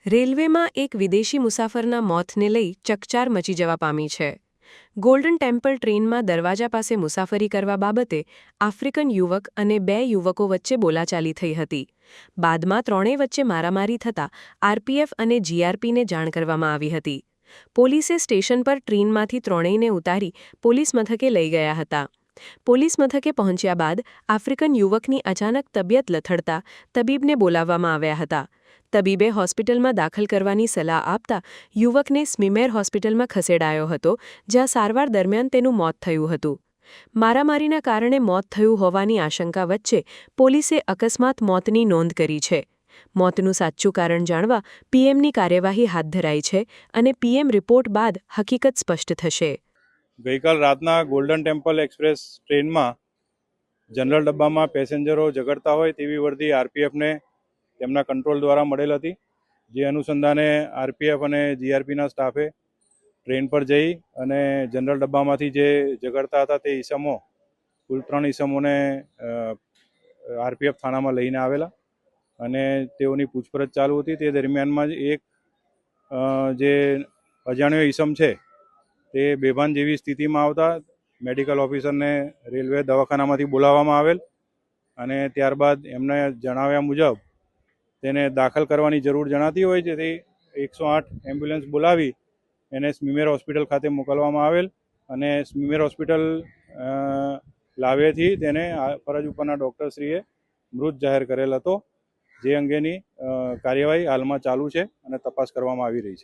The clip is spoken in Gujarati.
રેલવેમાં એક વિદેશી મુસાફરના મોતને લઈ ચકચાર મચી જવા પામી છે. ગોલ્ડન ટેમ્પલ ટ્રેનમાં દરવાજા પાસે મુસાફરી કરવા બાબતે આફ્રિકન યુવક અને 2 યુવકો વચ્ચે બોલાચાલી થઈ હતી. બાદમાં ત્રણેય વચ્ચે મારામારી થતાં આરપીએફ અને જીઆરપીને જાણ કરવામાં આવી હતી. પોલીસે સ્ટેશન પર ટ્રેનમાંથી ત્રણેયને ઉતારી પોલીસ મથકે લઈ ગયા હતા. પોલીસ મથકે પહોંચ્યા બાદ આફ્રિકન યુવકની અચાનક તબિયત લથડતા તબીબને બોલાવવામાં આવ્યા હતા. તબીબે હોસ્પિટલમાં દાખલ કરવાની સલાહ આપતા યુવકને સ્મીમેર હોસ્પિટલમાં ખસેડાયો હતો, જ્યાં સારવાર દરમિયાન તેનું મોત થયું હતું. મારામારીના કારણે મોત થયું હોવાની આશંકા વચ્ચે પોલીસે અકસ્માત મોતની નોંધ કરી છે. મોતનું સાચું કારણ જાણવા પીએમની કાર્યવાહી હાથ ધરાઈ છે અને પીએમ રિપોર્ટ બાદ હકીકત સ્પષ્ટ થશે. ગઈકાલ રાતના ગોલ્ડન ટેમ્પલ એક્સપ્રેસ ટ્રેનમાં જનરલ ડબ્બામાં પેસેન્જરો ઝઘડતા હોય તેવી વર્દી આરપીએફને તેમના કંટ્રોલ દ્વારા મળેલ હતી. જે અનુસંધાને આરપીએફ અને જીઆરપીના સ્ટાફે ટ્રેન પર જઈ અને જનરલ ડબ્બામાંથી જે ઝઘડતા હતા તે ઈસમો કુલ 3 ઈસમોને આરપીએફ થાણામાં લઈને આવેલા અને તેઓની પૂછપરછ ચાલુ હતી. તે દરમિયાનમાં જ એક જે અજાણ્યો ઈસમ છે તે બેભાન જેવી સ્થિતિમાં આવતા મેડિકલ ઓફિસરને રેલવે દવાખાનામાંથી બોલાવવામાં આવેલ અને ત્યારબાદ એમને જણાવ્યા મુજબ તેને દાખલ કરવાની જરૂર જણાતી હોય છે. તે 108 એમ્બ્યુલન્સ બોલાવી એને સ્મીમેર હોસ્પિટલ ખાતે મોકલવામાં આવેલ અને સ્મીમેર હોસ્પિટલ લાવેથી તેને ફરજ ઉપરના ડૉક્ટરશ્રીએ મૃત જાહેર કરેલ હતો. જે અંગેની કાર્યવાહી હાલમાં ચાલુ છે અને તપાસ કરવામાં આવી રહી છે.